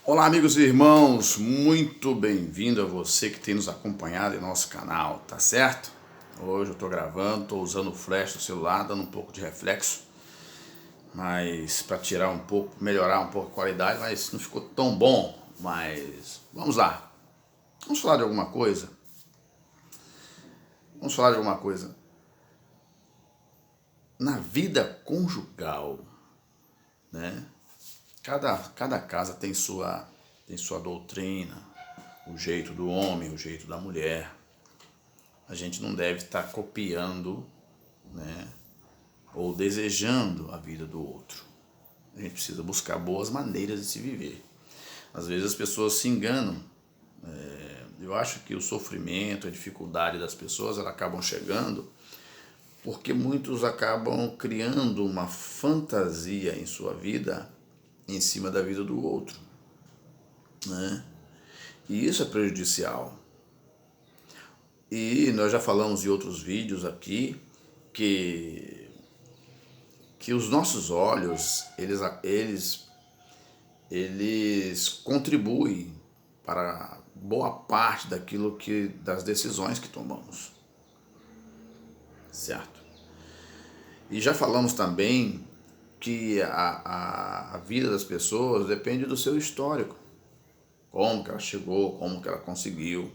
Olá, amigos e irmãos, muito bem-vindo a você que tem nos acompanhado em nosso canal, tá certo? Hoje eu tô gravando, tô usando o flash do celular, dando um pouco de reflexo, mas para tirar um pouco, melhorar um pouco a qualidade, mas não ficou tão bom. Mas vamos lá, vamos falar de alguma coisa. Vamos falar de alguma coisa. Na vida conjugal, né? Cada casa tem sua doutrina, o jeito do homem, o jeito da mulher. A gente não deve estar copiando, né, ou desejando a vida do outro. A gente precisa buscar boas maneiras de se viver. Às vezes as pessoas se enganam. Eu acho que o sofrimento, a dificuldade das pessoas, elas acabam chegando porque muitos acabam criando uma fantasia em sua vida em cima da vida do outro, né? E isso é prejudicial. E nós já falamos em outros vídeos aqui que os nossos olhos, eles contribuem para boa parte das decisões que tomamos, certo? E já falamos também que a vida das pessoas depende do seu histórico, como que ela chegou, como que ela conseguiu.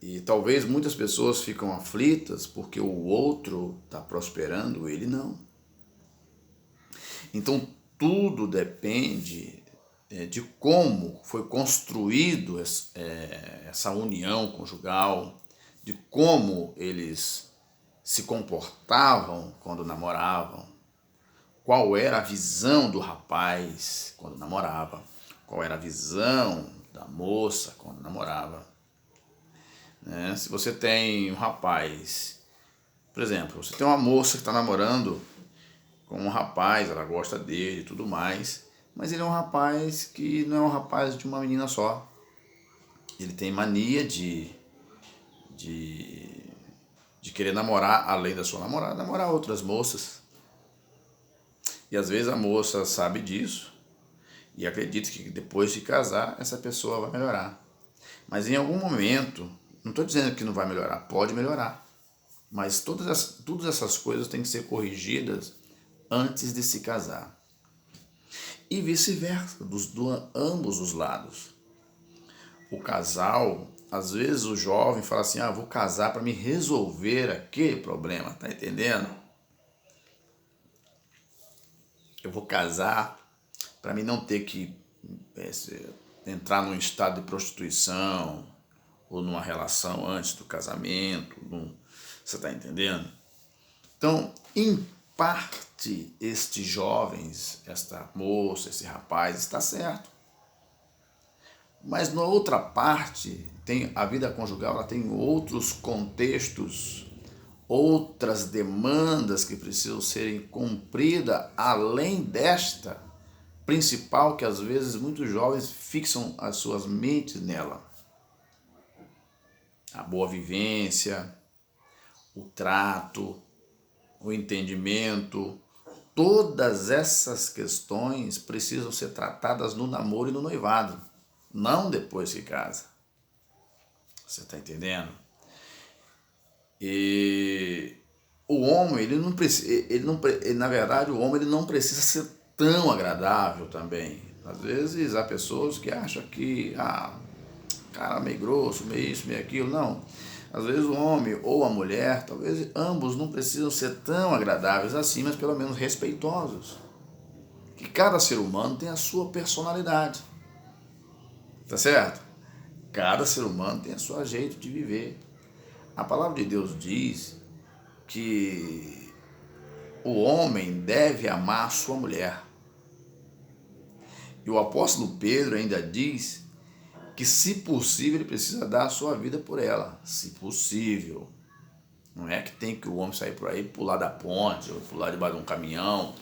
E talvez muitas pessoas ficam aflitas porque o outro está prosperando, ele não. Então tudo depende de como foi construído essa união conjugal, de como eles se comportavam quando namoravam, qual era a visão do rapaz quando namorava, qual era a visão da moça quando namorava. Se você tem um rapaz, por exemplo, você tem uma moça que está namorando com um rapaz, ela gosta dele e tudo mais, mas ele é um rapaz que não é um rapaz de uma menina só. Ele tem mania de querer namorar, além da sua namorada, namorar outras moças. E às vezes a moça sabe disso e acredita que depois de casar, essa pessoa vai melhorar. Mas em algum momento, não estou dizendo que não vai melhorar, pode melhorar. Mas todas essas coisas têm que ser corrigidas antes de se casar. E vice-versa, ambos os lados. O casal, às vezes o jovem fala assim, vou casar para me resolver aquele problema, tá entendendo? Eu vou casar para mim não ter que entrar num estado de prostituição ou numa relação antes do casamento, você tá entendendo? Então, em parte, estes jovens, esta moça, esse rapaz, está certo. Mas na outra parte, a vida conjugal, ela tem outros contextos, outras demandas que precisam serem cumpridas, além desta principal, que às vezes muitos jovens fixam as suas mentes nela. A boa vivência, o trato, o entendimento, todas essas questões precisam ser tratadas no namoro e no noivado, não depois que casa. Você está entendendo? E o homem, na verdade, o homem ele não precisa ser tão agradável também. Às vezes há pessoas que acham que, cara meio grosso, meio isso, meio aquilo. Não. Às vezes o homem ou a mulher, talvez ambos não precisam ser tão agradáveis assim, mas pelo menos respeitosos. Que cada ser humano tem a sua personalidade. Tá certo? Cada ser humano tem o seu jeito de viver. A palavra de Deus diz que o homem deve amar a sua mulher. E o apóstolo Pedro ainda diz que, se possível, ele precisa dar a sua vida por ela. Se possível. Não é que tem que o homem sair por aí, pular da ponte, ou pular debaixo de um caminhão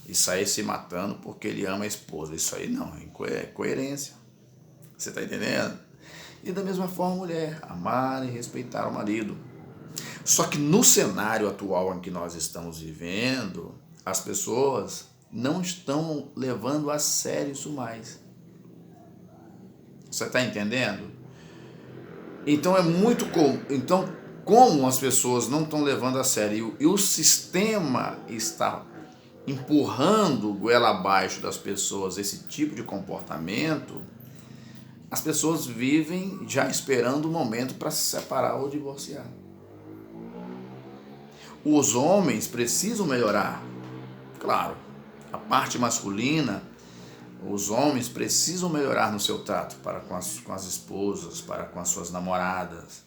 e sair se matando porque ele ama a esposa. Isso aí não, é coerência. Você está entendendo? E da mesma forma a mulher, amar e respeitar o marido. Só que no cenário atual em que nós estamos vivendo, as pessoas não estão levando a sério isso mais. Você está entendendo? Então é muito comum. Então, como as pessoas não estão levando a sério e o sistema está empurrando goela abaixo das pessoas esse tipo de comportamento, as pessoas vivem já esperando o momento para se separar ou divorciar. Os homens precisam melhorar. Claro, a parte masculina, os homens precisam melhorar no seu trato para com as esposas, para com as suas namoradas.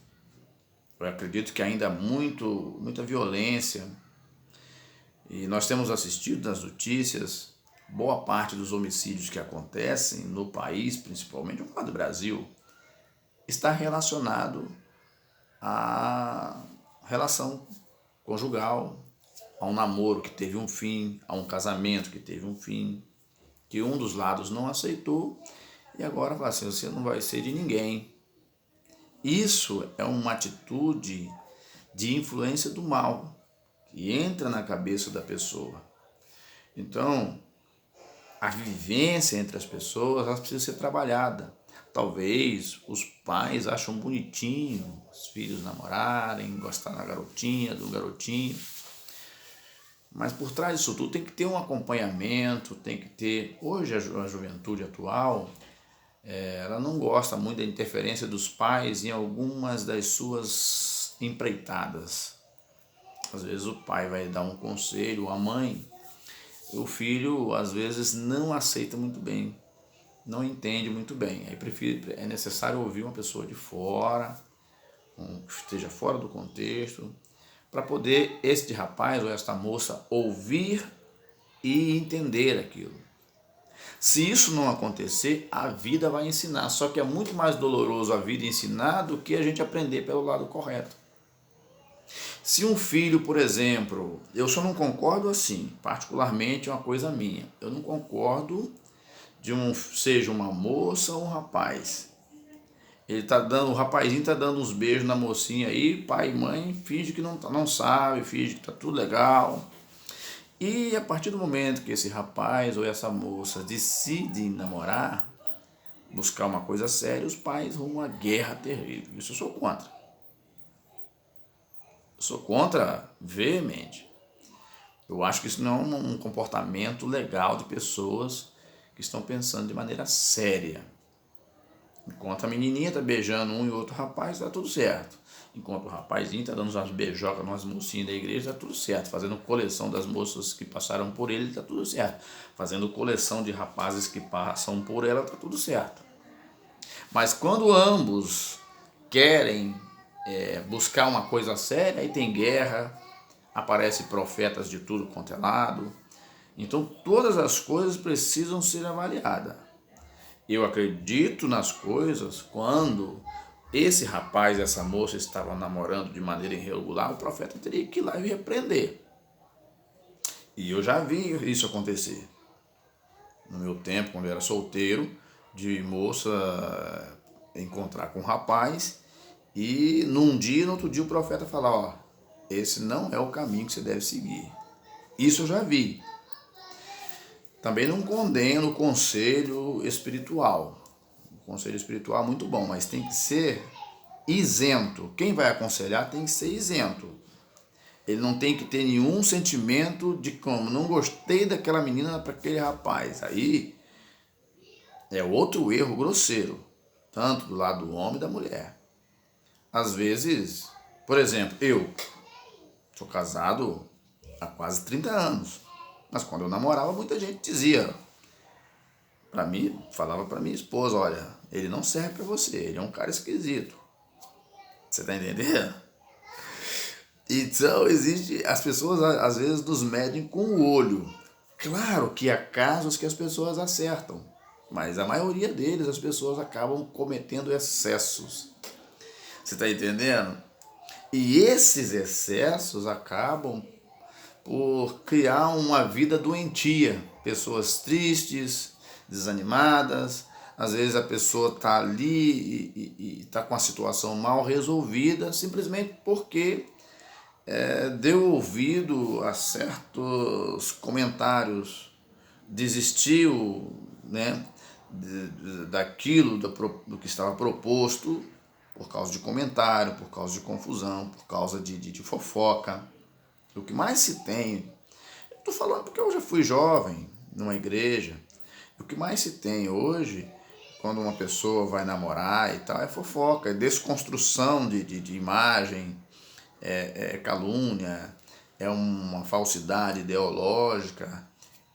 Eu acredito que ainda há muita violência. E nós temos assistido nas notícias, boa parte dos homicídios que acontecem no país, principalmente no do Brasil, está relacionado à relação conjugal, a um namoro que teve um fim, a um casamento que teve um fim, que um dos lados não aceitou e agora fala assim, você não vai ser de ninguém. Isso é uma atitude de influência do mal que entra na cabeça da pessoa. Então, a vivência entre as pessoas ela precisa ser trabalhada. Talvez os pais acham bonitinho os filhos namorarem, gostar da garotinha, do garotinho. Mas por trás disso tudo tem que ter um acompanhamento, tem que ter... Hoje a juventude atual, ela não gosta muito da interferência dos pais em algumas das suas empreitadas. Às vezes o pai vai dar um conselho, a mãe, o filho às vezes não aceita muito bem, não entende muito bem. Aí é necessário ouvir uma pessoa de fora, que esteja fora do contexto, para poder este rapaz ou esta moça ouvir e entender aquilo. Se isso não acontecer, a vida vai ensinar, só que é muito mais doloroso a vida ensinar do que a gente aprender pelo lado correto. Se um filho, por exemplo, eu só não concordo assim, particularmente é uma coisa minha, eu não concordo seja uma moça ou um rapaz. O rapazinho tá dando uns beijos na mocinha aí, pai e mãe finge que não sabe, finge que tá tudo legal. E a partir do momento que esse rapaz ou essa moça decidem namorar, buscar uma coisa séria, os pais rumam uma guerra terrível. Isso eu sou contra. Eu sou contra veemente. Eu acho que isso não é um comportamento legal de pessoas que estão pensando de maneira séria. Enquanto a menininha está beijando um e outro rapaz, está tudo certo. Enquanto o rapazinho está dando umas beijocas nas mocinhas da igreja, está tudo certo. Fazendo coleção das moças que passaram por ele, está tudo certo. Fazendo coleção de rapazes que passam por ela, está tudo certo. Mas quando ambos querem buscar uma coisa séria, aí tem guerra, aparecem profetas de tudo quanto é lado. Então todas as coisas precisam ser avaliadas. Eu acredito nas coisas quando esse rapaz e essa moça estavam namorando de maneira irregular, o profeta teria que ir lá e repreender. E eu já vi isso acontecer. No meu tempo, quando eu era solteiro, de moça encontrar com um rapaz e num dia e no outro dia o profeta falar, ó, esse não é o caminho que você deve seguir. Isso eu já vi. Também não condeno o conselho espiritual. O conselho espiritual é muito bom, mas tem que ser isento. Quem vai aconselhar tem que ser isento. Ele não tem que ter nenhum sentimento de como não gostei daquela menina para aquele rapaz. Aí é outro erro grosseiro, tanto do lado do homem e da mulher. Às vezes, por exemplo, eu sou casado há quase 30 anos. Mas quando eu namorava, muita gente dizia para mim, falava para minha esposa, olha, ele não serve para você, ele é um cara esquisito. Você tá entendendo? Então, as pessoas às vezes nos medem com o olho. Claro que há casos que as pessoas acertam, mas a maioria deles as pessoas acabam cometendo excessos. Você tá entendendo? E esses excessos acabam por criar uma vida doentia, pessoas tristes, desanimadas, às vezes a pessoa está ali e está com a situação mal resolvida, simplesmente porque deu ouvido a certos comentários desistiu, né, daquilo, do que estava proposto, por causa de comentário, por causa de confusão, por causa de fofoca. O que mais se tem, estou falando porque eu já fui jovem numa igreja, o que mais se tem hoje, quando uma pessoa vai namorar e tal, é fofoca, é desconstrução de imagem, é calúnia, é uma falsidade ideológica,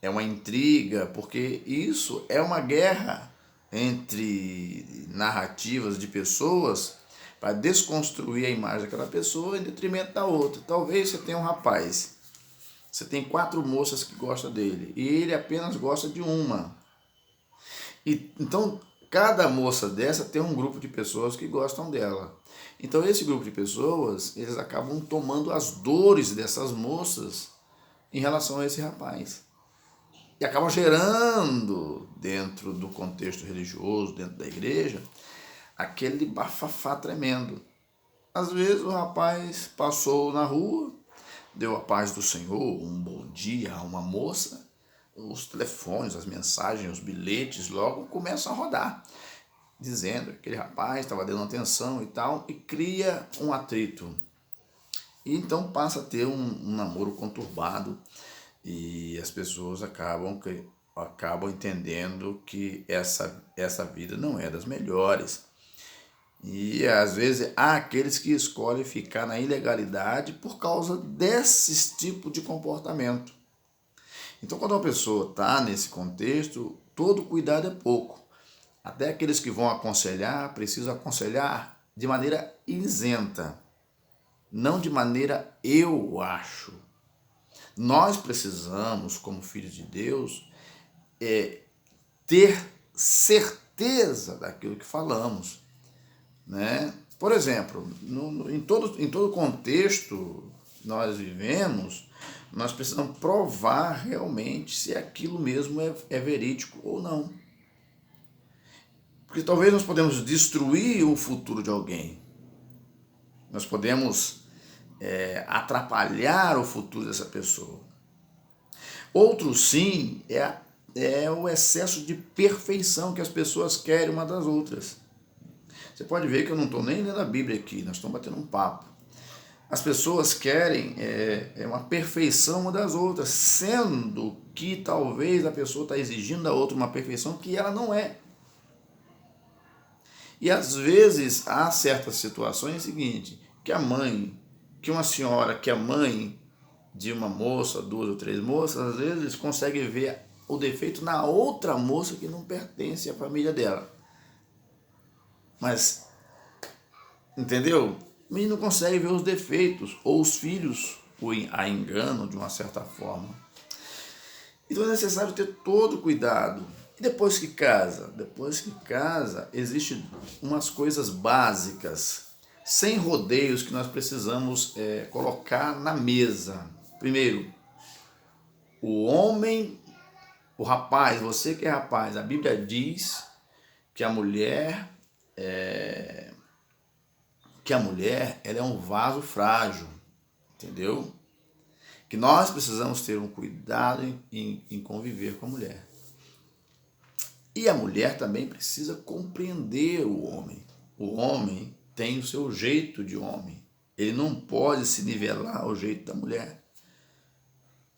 é uma intriga, porque isso é uma guerra entre narrativas de pessoas para desconstruir a imagem daquela pessoa em detrimento da outra. Talvez você tenha um rapaz, você tem 4 moças que gostam dele e ele apenas gosta de uma. E então cada moça dessa tem um grupo de pessoas que gostam dela. Então esse grupo de pessoas, eles acabam tomando as dores dessas moças em relação a esse rapaz. E acabam gerando, dentro do contexto religioso, dentro da igreja, aquele bafafá tremendo. Às vezes o rapaz passou na rua, deu a paz do Senhor, um bom dia a uma moça, os telefones, as mensagens, os bilhetes logo começam a rodar, dizendo que aquele rapaz estava dando atenção e tal, e cria um atrito. E então passa a ter um namoro conturbado, e as pessoas acabam entendendo que essa vida não é das melhores. E às vezes há aqueles que escolhem ficar na ilegalidade por causa desse tipo de comportamento. Então, quando uma pessoa está nesse contexto, todo cuidado é pouco. Até aqueles que vão aconselhar, precisam aconselhar de maneira isenta, não de maneira eu acho. Nós precisamos, como filhos de Deus, ter certeza daquilo que falamos, né? Por exemplo, em todo contexto que nós vivemos, nós precisamos provar realmente se aquilo mesmo é verídico ou não. Porque talvez nós podemos destruir o futuro de alguém. Nós podemos atrapalhar o futuro dessa pessoa. Outro sim é o excesso de perfeição que as pessoas querem uma das outras. Você pode ver que eu não estou nem lendo a Bíblia aqui, nós estamos batendo um papo. As pessoas querem uma perfeição uma das outras, sendo que talvez a pessoa está exigindo da outra uma perfeição que ela não é. E às vezes há certas situações seguinte, que uma senhora que é mãe de uma moça, 2 ou 3 moças, às vezes consegue ver o defeito na outra moça que não pertence à família dela. Mas, entendeu? O menino não consegue ver os defeitos, ou os filhos a enganam de uma certa forma. Então é necessário ter todo cuidado. E depois que casa? Depois que casa, existem umas coisas básicas, sem rodeios, que nós precisamos colocar na mesa. Primeiro, o homem, o rapaz, você que é rapaz, a Bíblia diz que a mulher ela é um vaso frágil, entendeu? Que nós precisamos ter um cuidado em conviver com a mulher. E a mulher também precisa compreender o homem. O homem tem o seu jeito de homem. Ele não pode se nivelar ao jeito da mulher.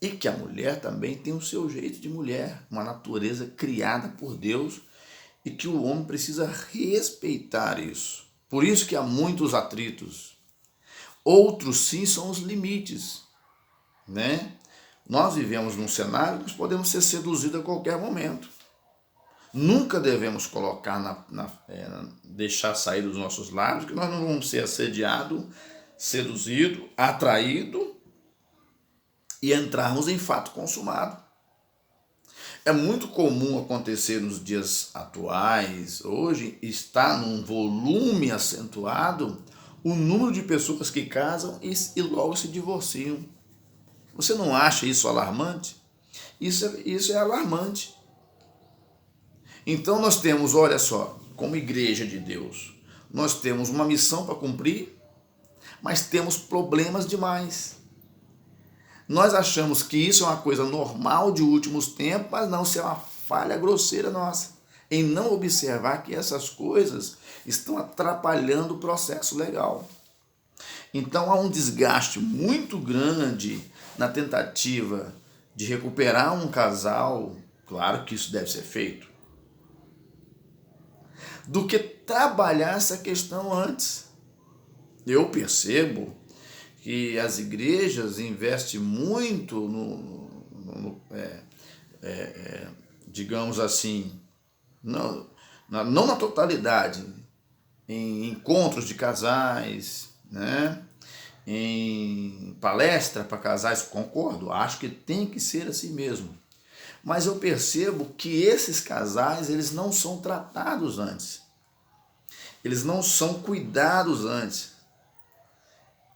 E que a mulher também tem o seu jeito de mulher, uma natureza criada por Deus, e que o homem precisa respeitar isso. Por isso que há muitos atritos. Outros sim são os limites, né? Nós vivemos num cenário que nós podemos ser seduzidos a qualquer momento. Nunca devemos colocar deixar sair dos nossos lábios que nós não vamos ser assediados, seduzidos, atraídos e entrarmos em fato consumado. É muito comum acontecer nos dias atuais, hoje está num volume acentuado o número de pessoas que casam e logo se divorciam. Você não acha isso alarmante? Isso é alarmante. Então nós temos, olha só, como igreja de Deus, nós temos uma missão para cumprir, mas temos problemas demais. Nós achamos que isso é uma coisa normal de últimos tempos, mas não, isso é uma falha grosseira nossa, em não observar que essas coisas estão atrapalhando o processo legal. Então há um desgaste muito grande na tentativa de recuperar um casal, claro que isso deve ser feito, do que trabalhar essa questão antes. Eu percebo que as igrejas investem muito digamos assim, não na totalidade, em encontros de casais, né? Em palestra para casais, concordo, acho que tem que ser assim mesmo. Mas eu percebo que esses casais, eles não são tratados antes. Eles não são cuidados antes.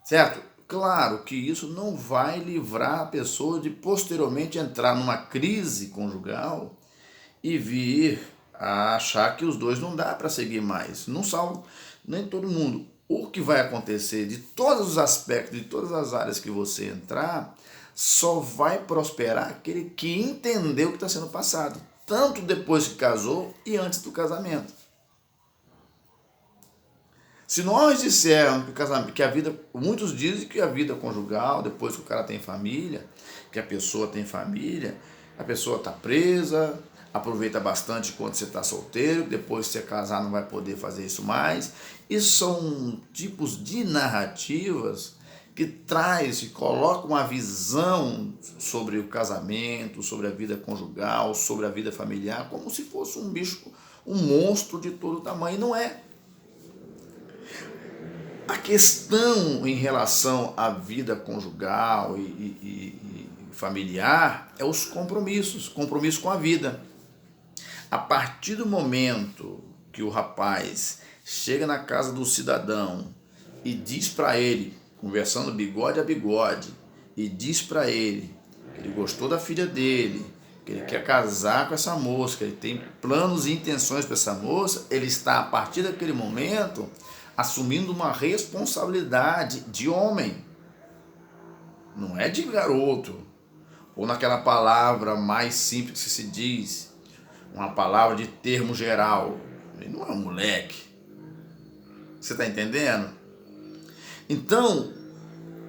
Certo? Claro que isso não vai livrar a pessoa de posteriormente entrar numa crise conjugal e vir a achar que os dois não dá para seguir mais. Não salva nem todo mundo. O que vai acontecer de todos os aspectos, de todas as áreas que você entrar, só vai prosperar aquele que entendeu o que está sendo passado, tanto depois que casou e antes do casamento. Se nós dissermos que a vida, muitos dizem que a vida conjugal, depois que o cara tem família, que a pessoa tem família, a pessoa está presa, aproveita bastante quando você está solteiro, depois que você casar não vai poder fazer isso mais. Isso são tipos de narrativas que traz e coloca uma visão sobre o casamento, sobre a vida conjugal, sobre a vida familiar, como se fosse um bicho, um monstro de todo tamanho. Não é. A questão em relação à vida conjugal e familiar é os compromissos, compromisso com a vida. A partir do momento que o rapaz chega na casa do cidadão e diz para ele, conversando bigode a bigode, e diz para ele que ele gostou da filha dele, que ele quer casar com essa moça, que ele tem planos e intenções para essa moça, ele está, a partir daquele momento, assumindo uma responsabilidade de homem, não é de garoto, ou naquela palavra mais simples que se diz, uma palavra de termo geral, ele não é um moleque, você está entendendo? Então,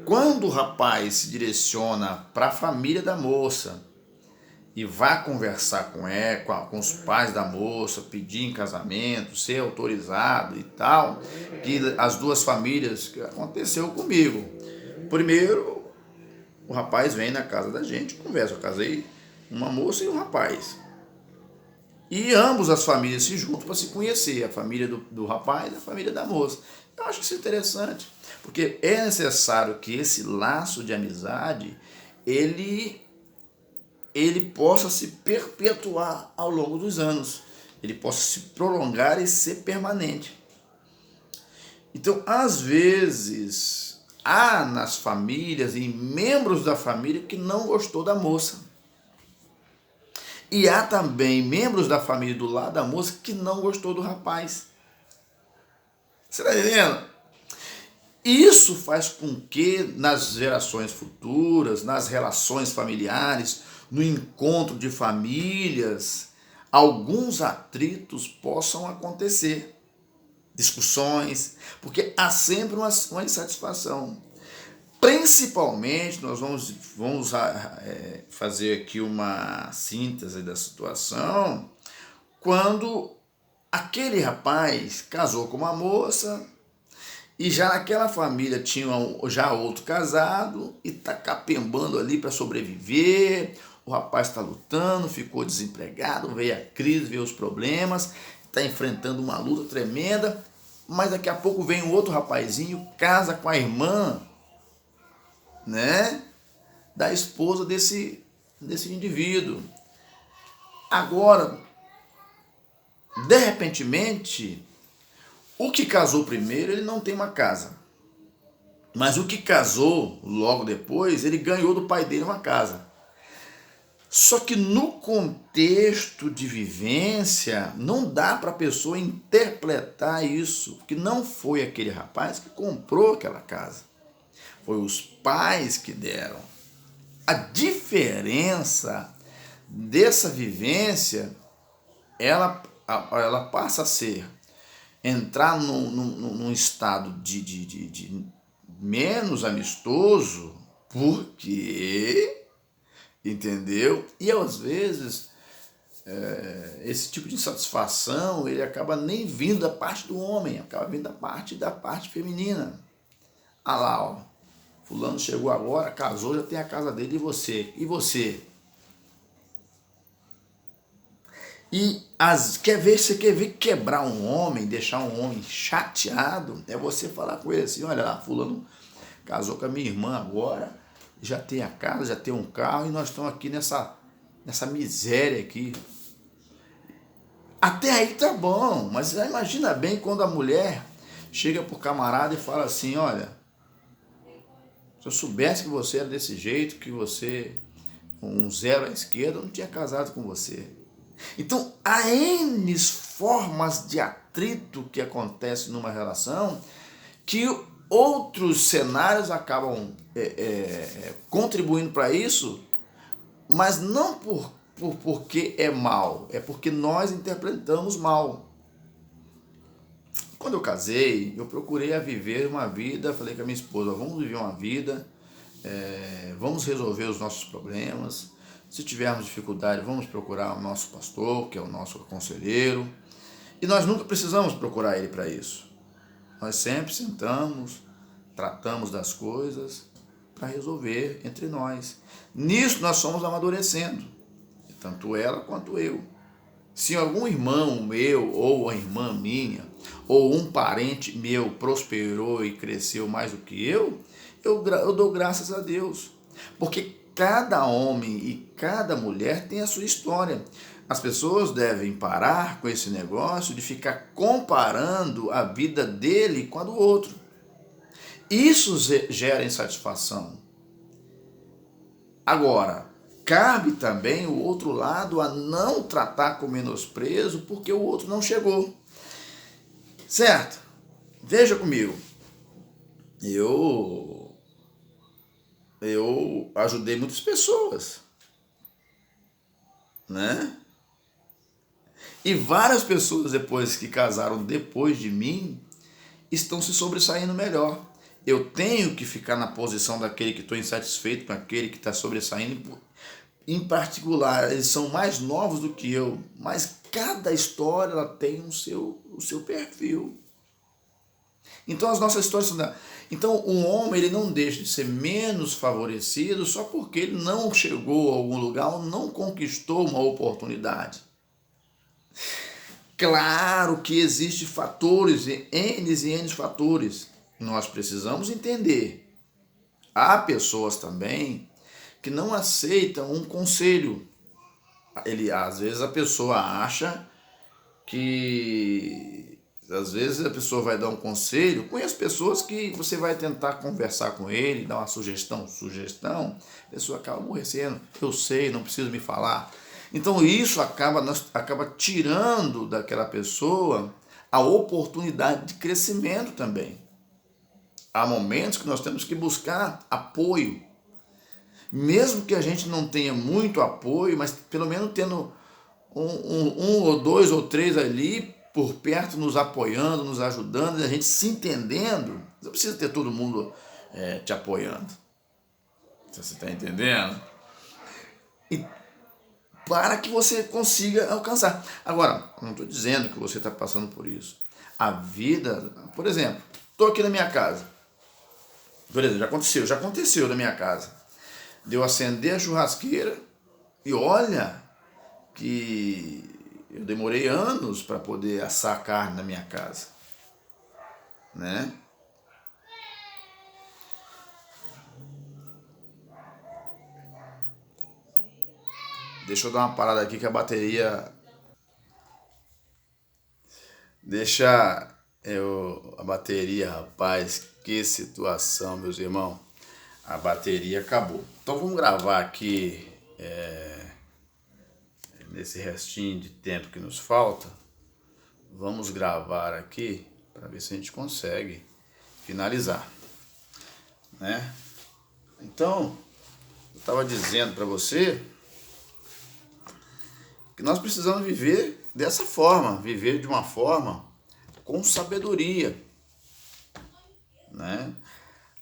quando o rapaz se direciona para a família da moça e vai conversar com ela, com os pais da moça, pedir em casamento, ser autorizado e tal, que as duas famílias, que aconteceu comigo. Primeiro, o rapaz vem na casa da gente, conversa, eu casei uma moça e um rapaz. E ambos as famílias se juntam para se conhecer, a família do rapaz e a família da moça. Eu acho isso interessante, porque é necessário que esse laço de amizade, ele possa se perpetuar ao longo dos anos, ele possa se prolongar e ser permanente. Então, às vezes, há nas famílias e membros da família que não gostou da moça. E há também membros da família do lado da moça que não gostou do rapaz. Você está entendendo? Isso faz com que nas gerações futuras, nas relações familiares, no encontro de famílias, alguns atritos possam acontecer. Discussões, porque há sempre uma insatisfação. Principalmente, nós vamos fazer aqui uma síntese da situação, quando aquele rapaz casou com uma moça e já naquela família tinha já outro casado e está capembando ali para sobreviver, o rapaz está lutando, ficou desempregado, veio a crise, veio os problemas, está enfrentando uma luta tremenda, mas daqui a pouco vem um outro rapazinho, casa com a irmã, né, da esposa desse indivíduo. Agora, de repentemente, o que casou primeiro, ele não tem uma casa. Mas o que casou logo depois, ele ganhou do pai dele uma casa. Só que no contexto de vivência, não dá para a pessoa interpretar isso, que não foi aquele rapaz que comprou aquela casa. Foi os pais que deram. A diferença dessa vivência, ela passa a ser entrar num estado de menos amistoso, porque, entendeu? E às vezes esse tipo de insatisfação ele acaba nem vindo da parte do homem, acaba vindo da parte feminina. Ah lá, ó, fulano chegou agora, casou, já tem a casa dele, e você? E você? E você quer ver quebrar um homem, deixar um homem chateado, é você falar com ele assim, olha lá, fulano casou com a minha irmã agora, já tem a casa, já tem um carro, e nós estamos aqui nessa miséria aqui. Até aí tá bom, mas imagina bem quando a mulher chega pro camarada e fala assim, olha, se eu soubesse que você era desse jeito, que você com um zero à esquerda, eu não tinha casado com você. Então, há N formas de atrito que acontece numa relação que outros cenários acabam contribuindo para isso, mas não porque é mal, é porque nós interpretamos mal. Quando eu casei, eu procurei a viver uma vida, falei com a minha esposa, vamos viver uma vida, vamos resolver os nossos problemas, se tivermos dificuldade, vamos procurar o nosso pastor, que é o nosso conselheiro, e nós nunca precisamos procurar ele para isso. Nós sempre sentamos, tratamos das coisas para resolver entre nós. Nisso nós somos amadurecendo, tanto ela quanto eu. Se algum irmão meu, ou a irmã minha, ou um parente meu prosperou e cresceu mais do que eu dou graças a Deus. Porque cada homem e cada mulher tem a sua história. As pessoas devem parar com esse negócio de ficar comparando a vida dele com a do outro. Isso gera insatisfação. Agora, cabe também o outro lado a não tratar com menosprezo porque o outro não chegou. Certo? Veja comigo. Eu ajudei muitas pessoas, né? E várias pessoas depois que casaram depois de mim estão se sobressaindo melhor. Eu tenho que ficar na posição daquele que estou insatisfeito com aquele que está sobressaindo. Em particular, eles são mais novos do que eu, mas cada história ela tem o seu perfil. Então as nossas histórias são... Então um homem ele não deixa de ser menos favorecido só porque ele não chegou a algum lugar ou não conquistou uma oportunidade. Claro que existem fatores, N fatores. Nós precisamos entender. Há pessoas também que não aceitam um conselho. Às vezes a pessoa acha que... Às vezes a pessoa vai dar um conselho. Conheço pessoas que você vai tentar conversar com ele, dar uma sugestão, a pessoa acaba aborrecendo. Eu sei, não preciso me falar. Então isso acaba tirando daquela pessoa a oportunidade de crescimento também. Há momentos que nós temos que buscar apoio. Mesmo que a gente não tenha muito apoio, mas pelo menos tendo um ou dois ou três ali por perto nos apoiando, nos ajudando, a gente se entendendo. Não precisa ter todo mundo te apoiando. Você está entendendo? E para que você consiga alcançar. Agora, não estou dizendo que você está passando por isso. A vida, por exemplo, estou aqui na minha casa. Beleza, já aconteceu na minha casa. De eu acender a churrasqueira e olha que eu demorei anos para poder assar carne na minha casa, né? Deixa eu dar uma parada aqui que a bateria... A bateria, rapaz, que situação, meus irmãos. A bateria acabou. Então vamos gravar aqui nesse restinho de tempo que nos falta. Vamos gravar aqui para ver se a gente consegue finalizar, né? Então, eu estava dizendo para você que nós precisamos viver dessa forma, viver de uma forma com sabedoria, né?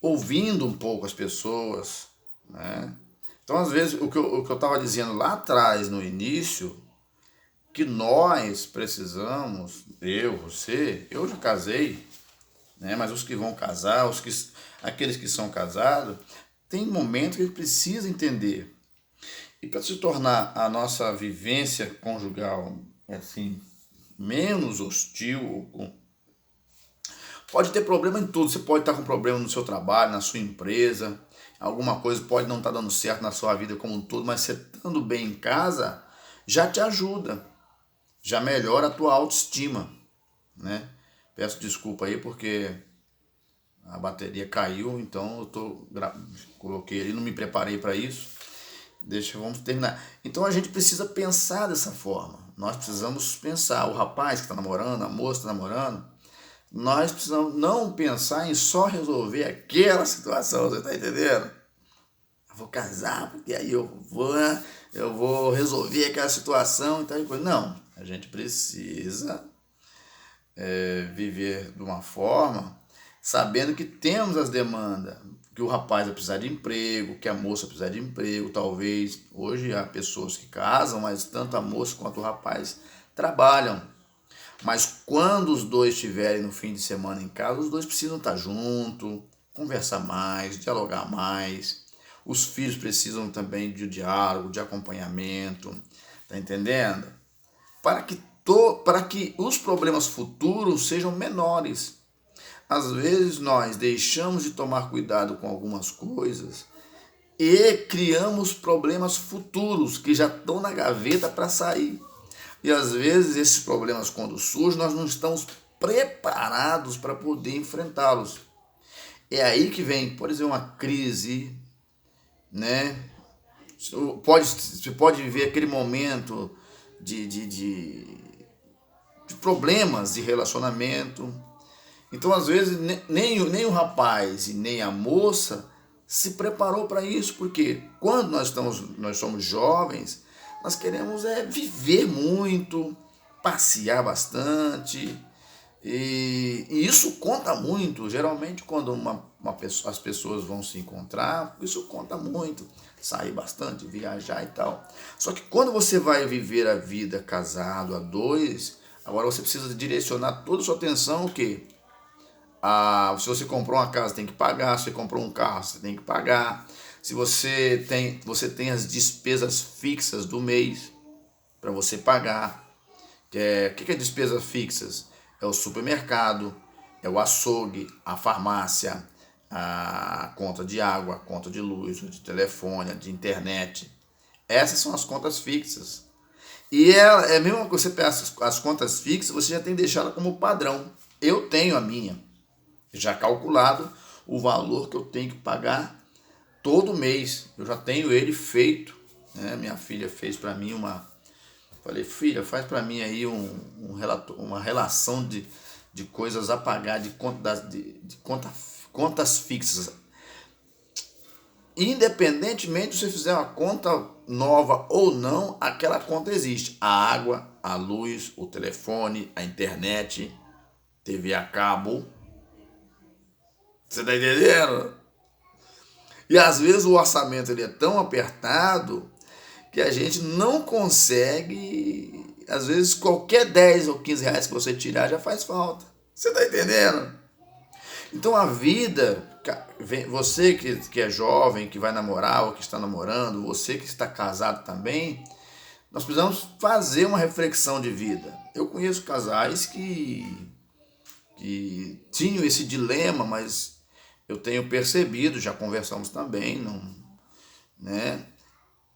Ouvindo um pouco as pessoas, né? Então, às vezes, o que eu estava dizendo lá atrás, no início, que nós precisamos, eu já casei, né? Mas os que vão casar, aqueles que são casados, tem momentos que eles precisam entender. E para se tornar a nossa vivência conjugal assim menos hostil, pode ter problema em tudo. Você pode estar com problema no seu trabalho, na sua empresa, alguma coisa pode não estar dando certo na sua vida como um todo, mas você estando bem em casa já te ajuda, já melhora a tua autoestima, né? Peço desculpa aí porque a bateria caiu, então coloquei ali, não me preparei para isso. Vamos terminar. Então a gente precisa pensar dessa forma. Nós precisamos pensar. O rapaz que está namorando, a moça que está namorando, nós precisamos não pensar em só resolver aquela situação, você está entendendo? Eu vou casar, porque aí eu vou resolver aquela situação e tal coisa. Não, a gente precisa viver de uma forma sabendo que temos as demandas, que o rapaz vai precisar de emprego, que a moça vai precisar de emprego, talvez. Hoje há pessoas que casam, mas tanto a moça quanto o rapaz trabalham. Mas quando os dois estiverem no fim de semana em casa, os dois precisam estar juntos, conversar mais, dialogar mais. Os filhos precisam também de diálogo, de acompanhamento, tá entendendo? Para que os problemas futuros sejam menores. Às vezes nós deixamos de tomar cuidado com algumas coisas e criamos problemas futuros que já estão na gaveta para sair. E às vezes esses problemas, quando surgem, nós não estamos preparados para poder enfrentá-los. É aí que vem, por exemplo, uma crise, né? Você pode viver aquele momento de problemas de relacionamento. Então, às vezes, nem o rapaz e nem a moça se preparou para isso, porque quando nós somos jovens, nós queremos viver muito, passear bastante, e isso conta muito. Geralmente, quando as pessoas vão se encontrar, isso conta muito, sair bastante, viajar e tal. Só que quando você vai viver a vida casado a dois, agora você precisa direcionar toda a sua atenção o quê? Se você comprou uma casa, tem que pagar. Se você comprou um carro, você tem que pagar. Se você tem as despesas fixas do mês para você pagar. O que é despesas fixas? É o supermercado, é o açougue, a farmácia, a conta de água, a conta de luz, de telefone, de internet. Essas são as contas fixas. E é mesmo que você pega as contas fixas, você já tem deixado como padrão. Eu tenho a minha já calculado, o valor que eu tenho que pagar todo mês. Eu já tenho ele feito, né? Minha filha fez para mim falei, filha, faz para mim aí uma relação de coisas a pagar, de contas fixas. Independentemente se você fizer uma conta nova ou não, aquela conta existe. A água, a luz, o telefone, a internet, TV a cabo. Você tá entendendo? E às vezes o orçamento ele é tão apertado que a gente não consegue. Às vezes qualquer 10 ou 15 reais que você tirar já faz falta. Você tá entendendo? Então a vida, você que é jovem, que vai namorar ou que está namorando, você que está casado também, nós precisamos fazer uma reflexão de vida. Eu conheço casais que tinham esse dilema, mas eu tenho percebido, já conversamos também,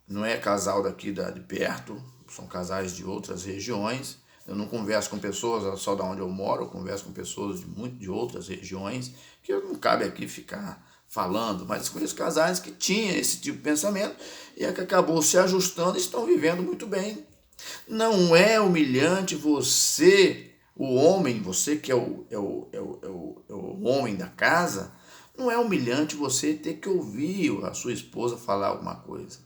não é casal daqui de perto, são casais de outras regiões. Eu não converso com pessoas só da onde eu moro, eu converso com pessoas de outras regiões, que não cabe aqui ficar falando, mas conheço casais que tinham esse tipo de pensamento e é que acabou se ajustando e estão vivendo muito bem. Não é humilhante você, o homem, você que é o homem da casa, Não é humilhante você ter que ouvir a sua esposa falar alguma coisa.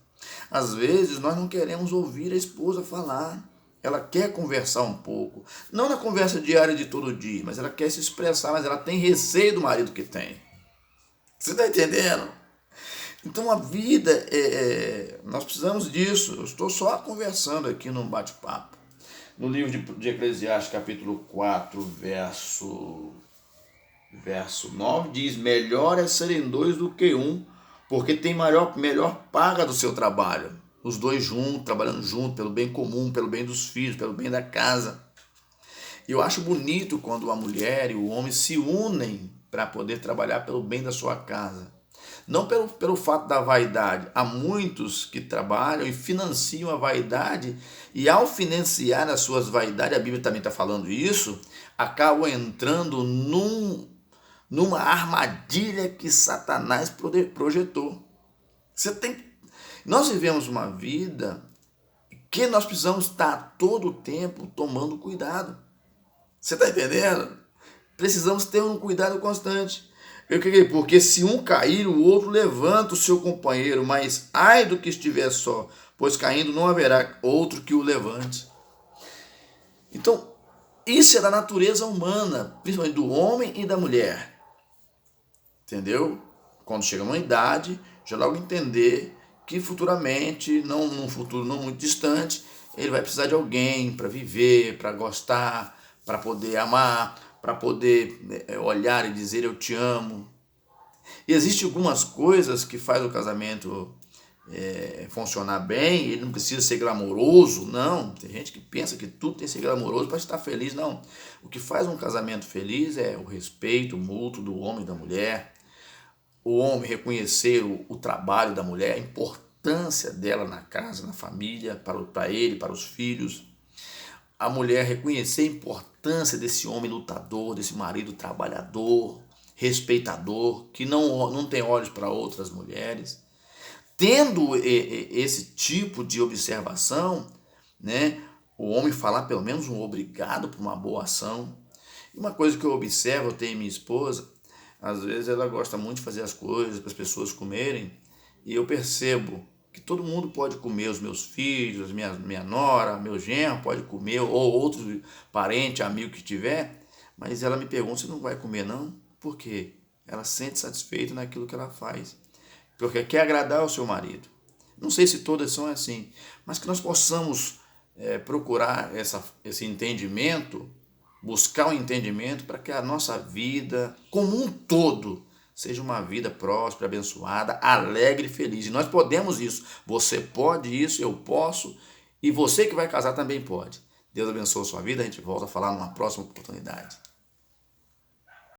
Às vezes nós não queremos ouvir a esposa falar. Ela quer conversar um pouco. Não na conversa diária de todo dia, mas ela quer se expressar, mas ela tem receio do marido que tem. Você está entendendo? Então a vida, nós precisamos disso. Eu estou só conversando aqui num bate-papo. No livro de Eclesiastes, capítulo 4, verso 9, diz: melhor é serem dois do que um, porque tem melhor paga do seu trabalho. Os dois juntos, trabalhando juntos, pelo bem comum, pelo bem dos filhos, pelo bem da casa. E eu acho bonito quando a mulher e o homem se unem para poder trabalhar pelo bem da sua casa. Não pelo fato da vaidade. Há muitos que trabalham e financiam a vaidade, e ao financiar as suas vaidades, a Bíblia também está falando isso, acabam entrando numa armadilha que Satanás projetou. Nós vivemos uma vida que nós precisamos estar todo o tempo tomando cuidado. Você está entendendo? Precisamos ter um cuidado constante. Porque se um cair, o outro levanta o seu companheiro, mas ai do que estiver só, pois caindo não haverá outro que o levante. Então, isso é da natureza humana, principalmente do homem e da mulher. Entendeu? Quando chega uma idade, já logo entender que futuramente, num futuro não muito distante, ele vai precisar de alguém para viver, para gostar, para poder amar, para poder olhar e dizer eu te amo. E existem algumas coisas que faz o casamento funcionar bem. Ele não precisa ser glamouroso, não. Tem gente que pensa que tudo tem que ser glamouroso para estar feliz, não. O que faz um casamento feliz é o respeito mútuo do homem e da mulher. O homem reconhecer o trabalho da mulher, a importância dela na casa, na família, para ele, para os filhos. A mulher reconhecer a importância desse homem lutador, desse marido trabalhador, respeitador, que não tem olhos para outras mulheres. Tendo esse tipo de observação, né, o homem falar pelo menos um obrigado por uma boa ação. E uma coisa que eu observo, eu tenho minha esposa, às vezes ela gosta muito de fazer as coisas para as pessoas comerem, e eu percebo que todo mundo pode comer, os meus filhos, minha nora, meu genro pode comer, ou outro parente, amigo que tiver, mas ela me pergunta se não vai comer não, por quê? Ela se sente satisfeita naquilo que ela faz, porque quer agradar o seu marido. Não sei se todas são assim, mas que nós possamos procurar esse entendimento, buscar um entendimento para que a nossa vida, como um todo, seja uma vida próspera, abençoada, alegre e feliz. E nós podemos isso. Você pode isso, eu posso, e você que vai casar também pode. Deus abençoe a sua vida. A gente volta a falar numa próxima oportunidade.